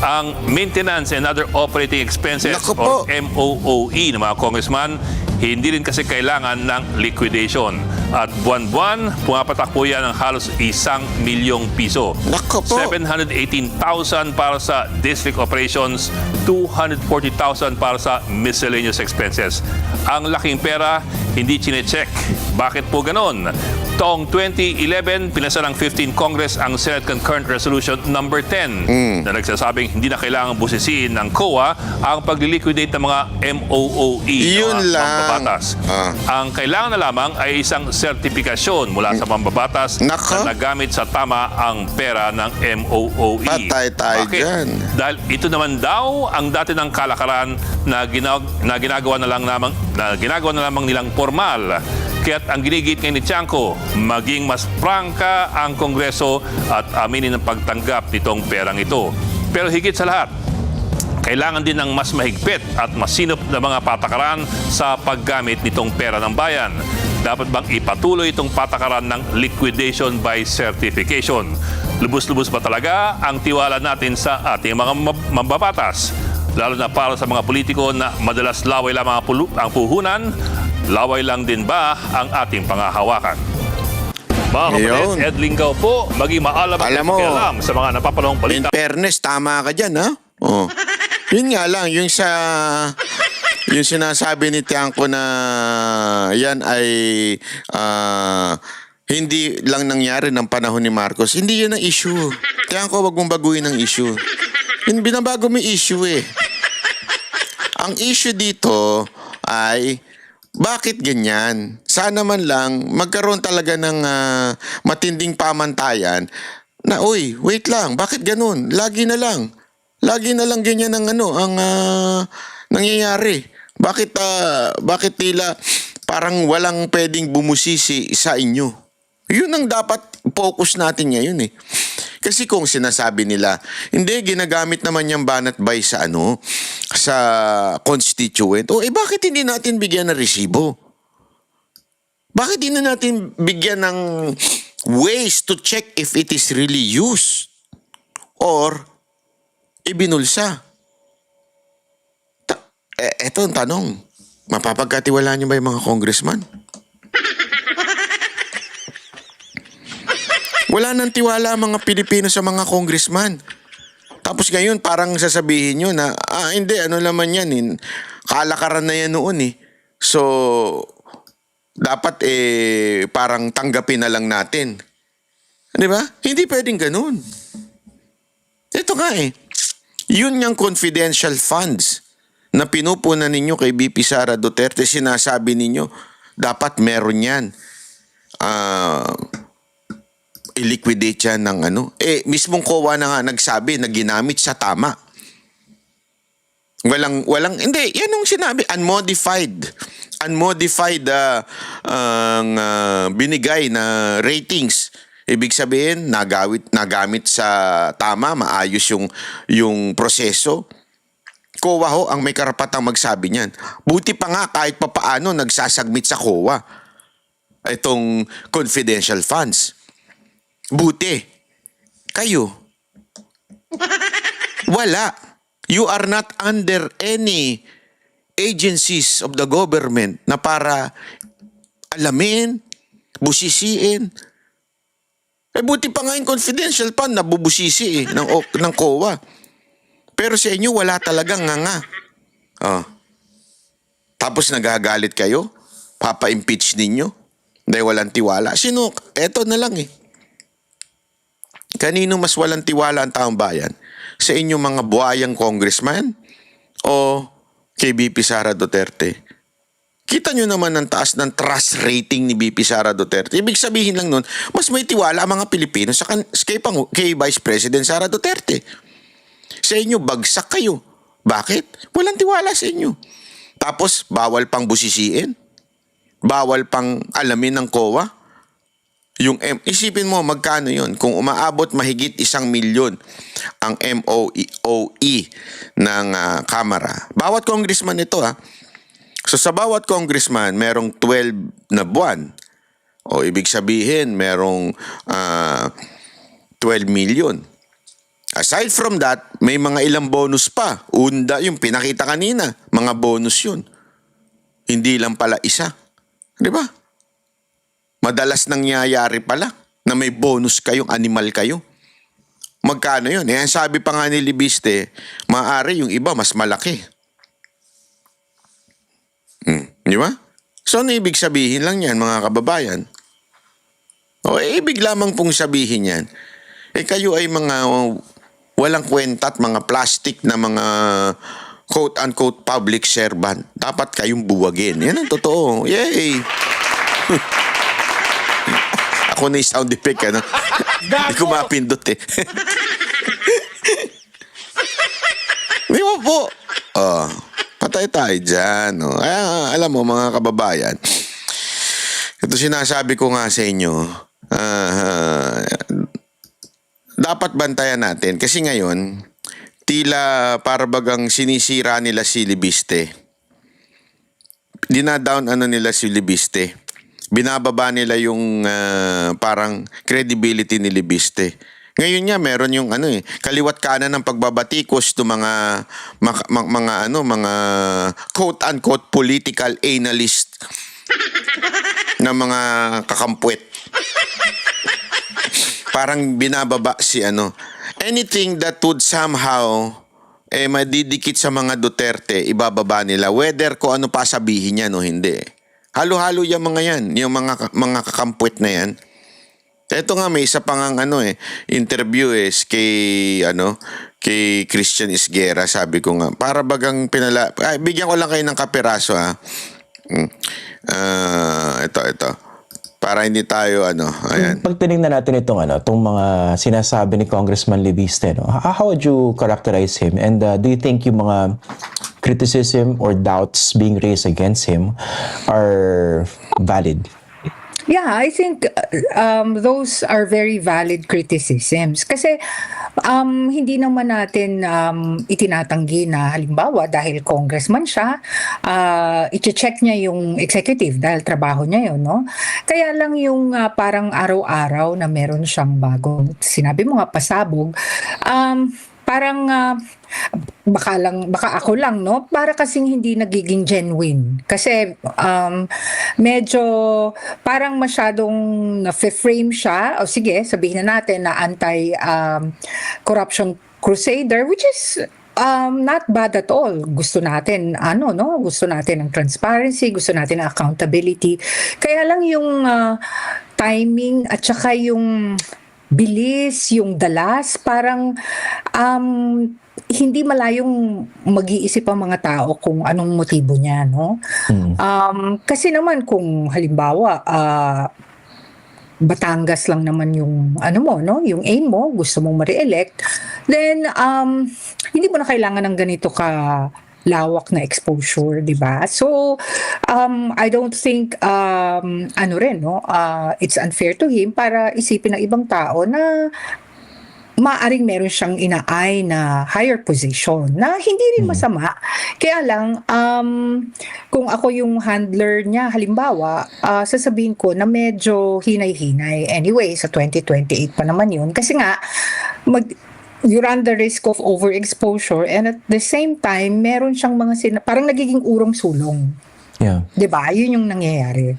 ang maintenance and other operating expenses Naku or po. MOOE ng mga congressman, hindi rin kasi kailangan ng liquidation. At buwan-buwan, pumapatak po yan ng halos 1 milyong piso. Naku po. 718,000 para sa district operations, 240,000 para sa miscellaneous expenses. Ang laking pera, hindi chinecheck. Bakit po ganon? Taong 2011, pinasa ng 15 Congress ang Senate Concurrent Resolution number 10 na nagsasabing hindi na kailangan busisiin ng COA ang pagliliquidate ng mga MOOE. Yun mga lang. mambabatas. Ah. Ang kailangan na lamang ay isang sertifikasyon mula sa mambabatas Nako. na nagamit sa tama ang pera ng MOOE. Patay tayo Bakit? dyan. Dahil ito naman daw ang dati ng kalakaran na ginagawa na lamang nilang formal. Kaya't ang ginigit ngayon ni Tiangco, maging mas prangka ang Kongreso at aminin ang pagtanggap nitong perang ito. Pero higit sa lahat, kailangan din ng mas mahigpit at masinop na mga patakaran sa paggamit nitong pera ng bayan. Dapat bang ipatuloy itong patakaran ng liquidation by certification? Lubos-lubos ba talaga ang tiwala natin sa ating mga mambabatas? Lalo na para sa mga politiko na madalas laway lamang ang puhunan, laway lang din ba ang ating pangahawakan? Mga kapatid, Yun. Ed Lingaw po, maging maalam at Alam mo, pakialam sa mga napapanahong In balita. fairness, tama ka dyan, ha? Oh. Yun nga lang, yung sinasabi ni Tiangco na yan ay hindi lang nangyari ng panahon ni Marcos. Hindi yun ang issue. Tiangco, wag mong baguhin ang issue. Yun, binabago mo yung issue eh. Ang issue dito ay bakit ganyan? Sana man lang magkaroon talaga ng matinding pamantayan na, uy, wait lang, bakit ganun? Lagi na lang ganyan ang nangyayari. Bakit tila parang walang pwedeng bumusisi sa inyo? Yun ang dapat focus natin ngayon eh. Kasi kung sinasabi nila, hindi, ginagamit naman yung banat bay sa constituent. Bakit hindi natin bigyan ng resibo? Bakit hindi natin bigyan ng ways to check if it is really used or ibinulsa? Eto ang tanong. Mapapagkatiwalaan niyo ba yung mga congressman? Wala nang tiwala ang mga Pilipino sa mga congressman. Tapos ngayon parang sasabihin nyo na, hindi, ano naman yan, kalakaran na yan noon eh. So, dapat parang tanggapin na lang natin. Di ba? Hindi pwedeng ganun. Ito nga yun yung confidential funds na pinupunan ninyo kay BP Sara Duterte, sinasabi ninyo, dapat meron yan. I-liquidate yan ng mismong COA na nga nagsabi na ginamit sa tama. Hindi, yan ang sinabi, unmodified binigay na ratings. Ibig sabihin, nagamit sa tama, maayos yung proseso. COA ho ang may karapatang magsabi niyan. Buti pa nga kahit papaano nagsasubmit sa COA itong confidential funds. Buti. Kayo. Wala. You are not under any agencies of the government na para alamin, busisiin. Buti pa nga yung confidential fund na bubusisi ng COA. Pero sa inyo, wala talagang nga. Tapos nagagalit kayo? Papa-impeach ninyo? Dahil walang tiwala? Sino? Eto na lang Kanino mas walang tiwala ang taong bayan? Sa inyong mga buhayang congressman? O kay BP Sara Duterte? Kita nyo naman ang taas ng trust rating ni BP Sara Duterte. Ibig sabihin lang nun, mas may tiwala ang mga Pilipino kay Vice President Sara Duterte. Sa inyo, bagsak kayo. Bakit? Walang tiwala sa inyo. Tapos, bawal pang busisiin? Bawal pang alamin ng COA? Isipin mo magkano yun kung umaabot mahigit 1 milyon ang MOOE ng Kamara. Bawat congressman ito So sa bawat congressman merong 12 na buwan. Ibig sabihin merong 12 million. Aside from that, may mga ilang bonus pa. Unda, yung pinakita kanina, mga bonus yun. Hindi lang pala isa. Di ba? Madalas nangyayari pala na may bonus kayong animal kayo. Magkano yun? Eh, sabi pa nga ni Libiste, maaari yung iba mas malaki. Di ba? So, ano ibig sabihin lang yan, mga kababayan? O, ibig lamang pong sabihin yan. Eh, kayo ay mga walang kwenta at mga plastic na mga quote-unquote public servant. Dapat kayong buwagin. Yan ang totoo. Yay! Ako na yung sound effect, ano? Hindi ko mapindot eh. Di ba po? Patay tayo dyan. Oh. Alam mo, mga kababayan, ito sinasabi ko nga sa inyo, dapat bantayan natin. Kasi ngayon, tila para bagang sinisira nila si Libiste. Dinadown nila si Libiste. Binababa nila yung parang credibility ni Libiste. Ngayon nga meron yung kaliwat kanan ng pagbabatikos ng mga quote unquote political analyst na mga kakampwet. Parang binababa si anything that would somehow madidikit sa mga Duterte, ibababa nila whether ko ano pa sabihin niya o hindi. Halo-halo yung mga yan, yung mga kakampwet na yan. Ito nga may isa pang interview kay Christian Isguera, sabi ko nga para bagang bigyan ko lang kayo ng kapiraso ito para hindi tayo ayan. Pag tinignan natin itong mga sinasabi ni Congressman Libiste, how would you characterize him, and do you think yung mga criticism or doubts being raised against him are valid? Yeah, I think those are very valid criticisms. Kasi hindi naman natin itinatanggi na halimbawa dahil congressman siya, i-check niya yung executive dahil trabaho niya yun, no? Kaya lang yung parang araw-araw na meron siyang bagong, sinabi mo nga pasabog, parang baka ako lang, no, para kasing hindi nagiging genuine kasi medyo parang masyadong na-frame siya, o sige sabihin na natin na anti corruption crusader, which is not bad at all. Gusto natin gusto natin ng transparency, gusto natin ng accountability, kaya lang yung timing at saka yung bilis, yung dalas, parang hindi malayong mag-iisip ang mga tao kung anong motibo niya, no? Kasi naman kung halimbawa Batangas lang naman yung yung aim mo, gusto mong ma-re-elect, then hindi mo na kailangan ng ganito ka lawak na exposure, di ba? So, I don't think, it's unfair to him para isipin ng ibang tao na maaring meron siyang inaay na higher position na hindi rin masama. Kaya lang, kung ako yung handler niya, halimbawa, sasabihin ko na medyo hinay-hinay. Anyway, sa 2028 pa naman yun. Kasi nga, you run the risk of overexposure, and at the same time, meron siyang mga parang nagiging urong-sulong. Yeah. Diba? Yun yung nangyayari.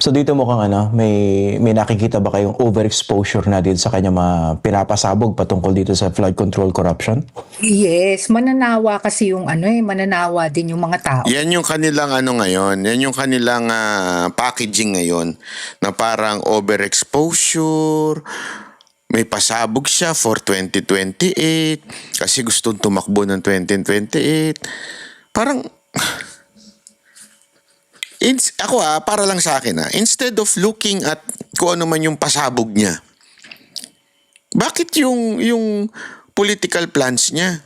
So dito mukhang may nakikita ba kayong overexposure na din sa kanya mga pinapasabog patungkol dito sa flood control corruption? Yes, mananawa kasi yung mananawa din yung mga tao. Yan yung kanilang ngayon, yan yung kanilang packaging ngayon na parang overexposure. May pasabog siya for 2028 kasi gustong tumakbo ng 2028. Parang ako para lang sa akin instead of looking at kung ano man yung pasabog niya, bakit yung political plans niya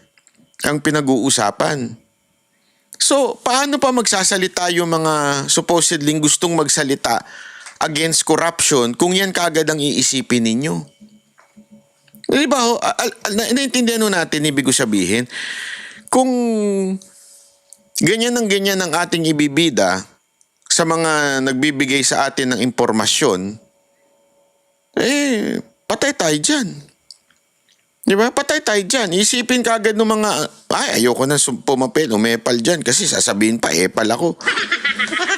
ang pinag-uusapan? So, paano pa magsasalita yung mga supposedly gustong magsalita against corruption kung yan kagad ang iisipin ninyo? Di ba, naintindihan natin ibig ko sabihin, kung ganyan ang ating ibibida sa mga nagbibigay sa atin ng impormasyon, patay tayo dyan. Di ba? Patay tayo dyan. Isipin ka agad ng mga, ayoko na pumapel, umepal dyan kasi sasabihin pa, epal ako.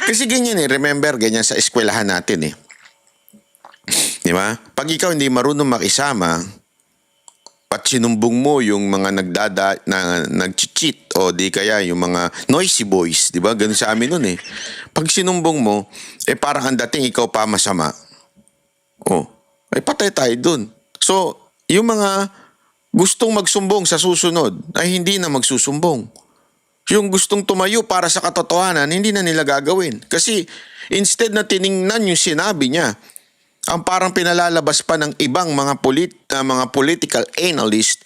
Kasi ganyan remember, ganyan sa eskwelahan natin Di ba? Pag ikaw hindi marunong makisama, at sinumbong mo yung mga nag-cheat o di kaya yung mga noisy boys, di ba? Ganun sa amin nun Pag sinumbong mo, parang ang dating ikaw pa masama. Patay tayo dun. So, yung mga gustong magsumbong sa susunod ay hindi na magsusumbong. Yung gustong tumayo para sa katotohanan, hindi na nila gagawin. Kasi instead na tiningnan yung sinabi niya, ang parang pinalalabas pa ng ibang mga political analyst,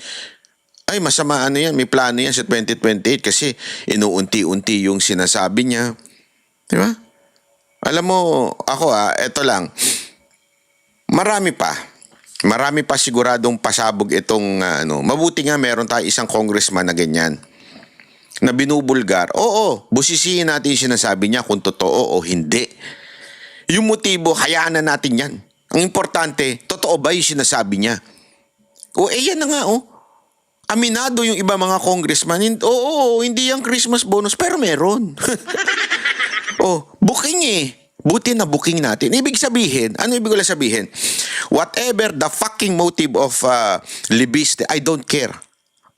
ay masama yan, may plano yan sa 2028 kasi inuunti-unti yung sinasabi niya. Di ba? Alam mo, ako eto lang, marami pa siguradong pasabog itong, mabuti nga meron tayo isang congressman na ganyan, na binubulgar. Oo, busisiin natin yung sinasabi niya kung totoo o hindi. Yung motibo, hayaan na natin yan. Ang importante, totoo ba yung sinasabi niya? Yan na nga, Aminado yung iba mga congressman, hindi yung Christmas bonus, pero meron. Booking Buti na booking natin. Ibig sabihin, ano ibig ko lang sabihin? Whatever the fucking motive of Libiste, I don't care.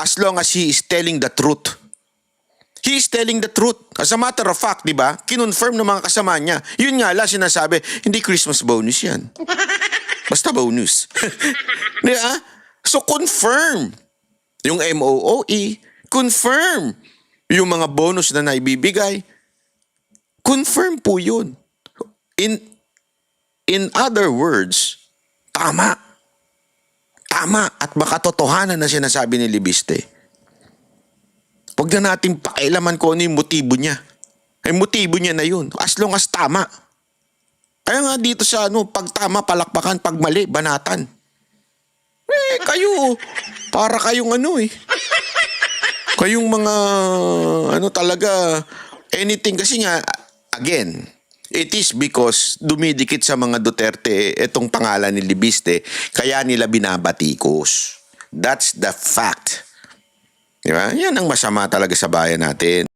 As long as he is telling the truth. He is telling the truth. As a matter of fact, di ba? Kinonfirm ng mga kasama niya. Yun nga lang sinasabi, hindi Christmas bonus yan. Basta bonus. Di ba? So confirm. Yung MOOE, confirm. Yung mga bonus na naibibigay, confirm po yun. In other words, tama. Tama at makatotohanan na sinasabi ni Libiste. Huwag na natin pakialaman kung ano yung motibo niya. Ay motibo niya na yun. As long as tama. Kaya nga dito sa pag tama, palakpakan, pag mali, banatan. Kayo, para kayong kayong mga, talaga, anything. Kasi nga, again, it is because dumidikit sa mga Duterte itong pangalan ni Libiste, kaya nila binabatikos. That's the fact. Diba? Yan ang masama talaga sa bayan natin.